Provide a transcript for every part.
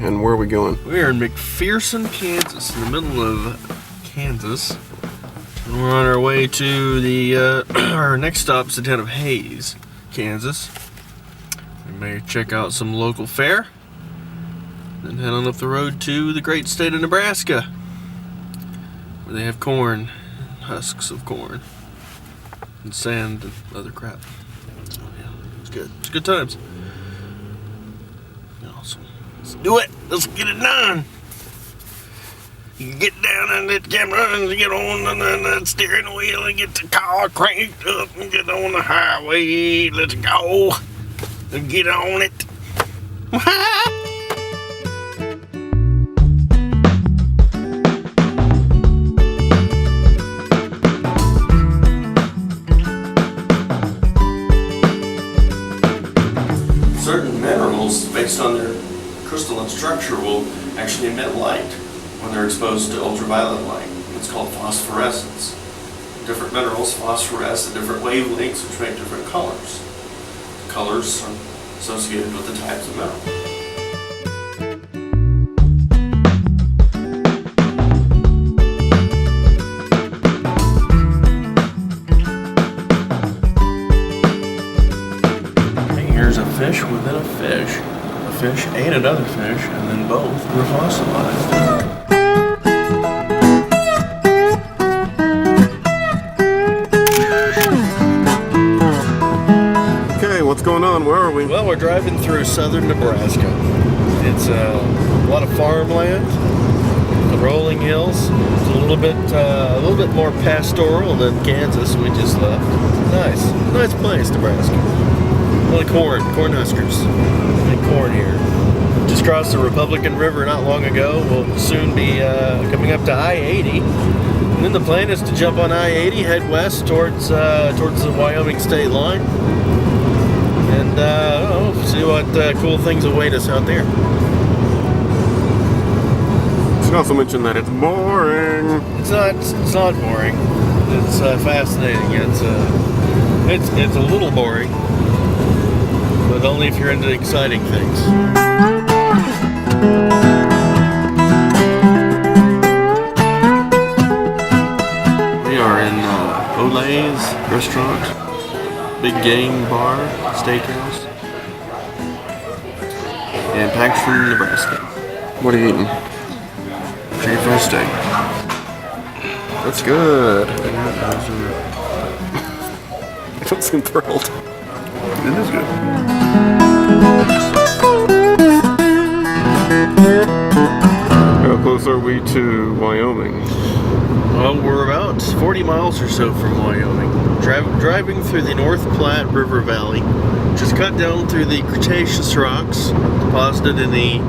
and where are we going? We're in McPherson, Kansas, in the middle of Kansas. And we're on our way to the our next stop's the town of Hays, Kansas. We may check out some local fare, then head on up the road to the great state of Nebraska, where they have corn, husks of corn, and sand and other crap. So yeah, it's good. It's good times. Awesome. Let's do it. Let's get it done. You can get down on that camera and get on the steering wheel and get the car cranked up and get on the highway. Let's go and get on it. Certain minerals, based on their crystalline structure, will actually emit light when they're exposed to ultraviolet light. It's called phosphorescence. Different minerals phosphoresce at different wavelengths, which make different colors. The colors are associated with the types of mineral. Here's a fish within a fish. A fish ate another fish, and then both were fossilized. Okay, what's going on? Where are we? Well, we're driving through southern Nebraska. It's a lot of farmland, the rolling hills. It's a little bit more pastoral than Kansas we just left. Nice place, Nebraska. Only corn huskers. And corn here. Just crossed the Republican River not long ago. We'll soon be coming up to I-80. And then the plan is to jump on I-80, head west towards the Wyoming state line. And see what cool things await us out there. You should also mention that it's boring. It's not boring. It's fascinating. It's a little boring. But only if you're into exciting things. We are in Olay's restaurant, Big Game Bar, Steakhouse, in Paxton, Nebraska. What are you eating? Chicken fried steak. That's good. I don't seem thrilled. It is good. How close are we to Wyoming? Well, we're about 40 miles or so from Wyoming. Driving through the North Platte River Valley, which is cut down through the Cretaceous rocks deposited in the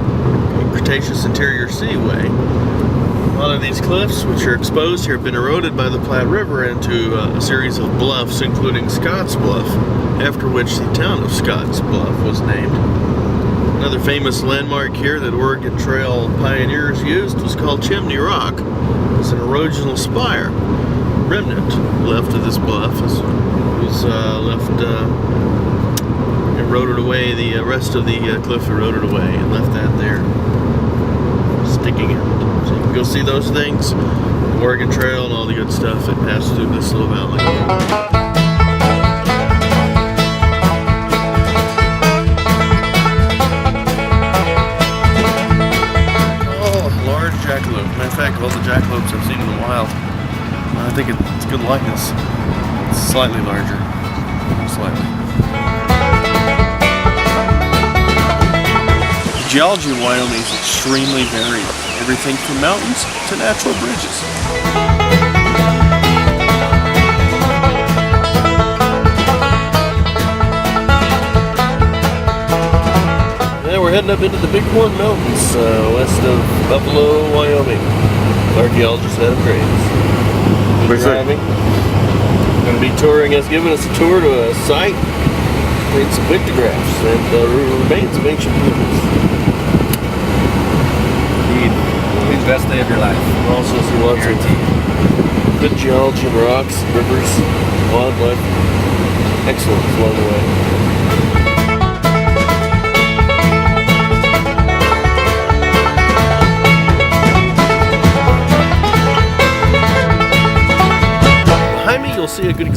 Cretaceous Interior Seaway. A lot of these cliffs, which are exposed here, have been eroded by the Platte River into a series of bluffs, including Scotts Bluff, after which the town of Scotts Bluff was named. Another famous landmark here that Oregon Trail pioneers used was called Chimney Rock. It's an erosional spire. Remnant left of this bluff was eroded away. The rest of the cliff eroded away and left that there, sticking out. So you can go see those things, the Oregon Trail and all the good stuff that passed through this little valley. Jackalope. Matter of fact, of all the jackalopes I've seen in the wild, I think it's good likeness. It's slightly larger. Slightly. The geology of Wyoming is extremely varied. Everything from mountains to natural bridges. We're heading up into the Bighorn Mountains, west of Buffalo, Wyoming. Archaeologist Devin Dennie. We're driving. Going to be touring us, giving us a tour to a site and some pictographs and remains of ancient humans. Indeed. It'll be the best day of your life. We'll also see lots of good geology and rocks, rivers, wildlife. Excellent along the way.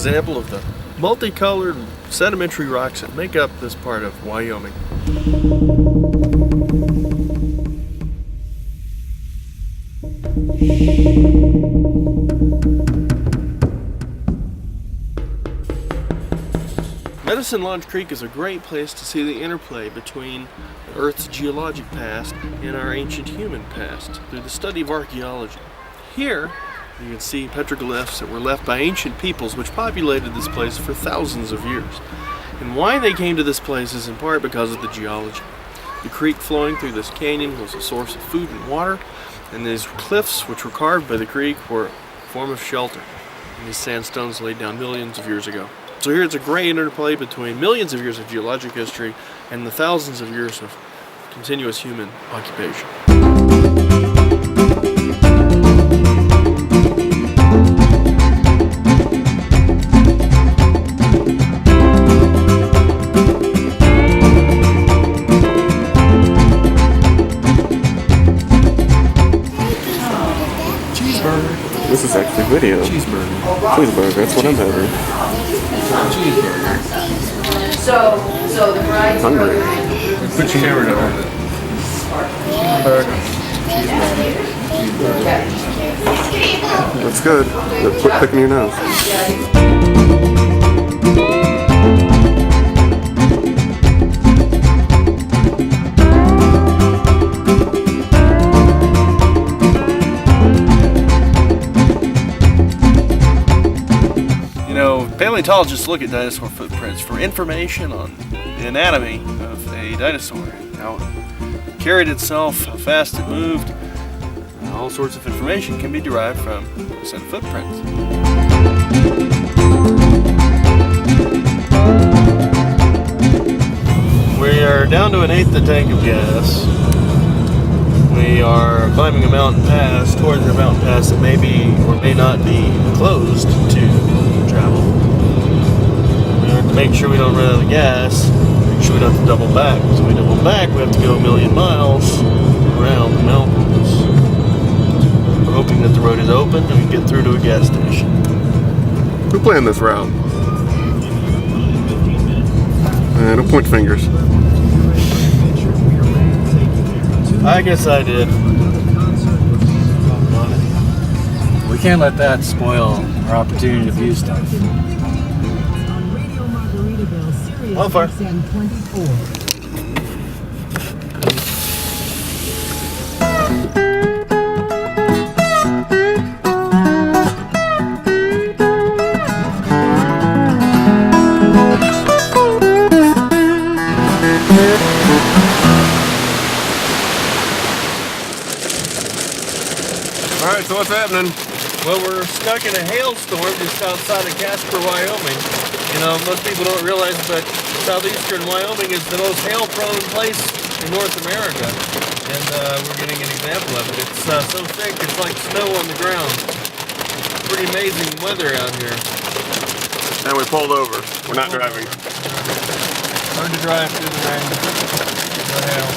example of the multicolored sedimentary rocks that make up this part of Wyoming. Medicine Lodge Creek is a great place to see the interplay between Earth's geologic past and our ancient human past through the study of archaeology. Here, you can see petroglyphs that were left by ancient peoples which populated this place for thousands of years. And why they came to this place is in part because of the geology. The creek flowing through this canyon was a source of food and water, and these cliffs which were carved by the creek were a form of shelter. And these sandstones laid down millions of years ago. So here it's a great interplay between millions of years of geologic history and the thousands of years of continuous human occupation. Cheeseburger. This is actually video. Cheeseburger. Cheeseburger, that's what I'm having. Cheeseburger. So the bride's Hungry. Put your camera down. That's good. Quit picking your nose. Paleontologists look at dinosaur footprints for information on the anatomy of a dinosaur, how it carried itself, how fast it moved, and all sorts of information can be derived from a set of footprints. We are down to an eighth of tank of gas. We are climbing a mountain pass towards a mountain pass that may be or may not be closed to travel. We have to make sure we don't run out of gas, make sure we don't have to double back. So we double back, we have to go 1,000,000 miles around the mountains. We're hoping that the road is open and we can get through to a gas station. Who planned this route? Don't point fingers. I guess I did. We can't let that spoil our opportunity to view stuff. How far? Alright, so what's happening? Well, we're stuck in a hailstorm just outside of Casper, Wyoming. You know, most people don't realize, but southeastern Wyoming is the most hail-prone place in North America. And we're getting an example of it. It's so thick, it's like snow on the ground. Pretty amazing weather out here. And we pulled over. We're not driving. Hard to drive through the rain. No hail.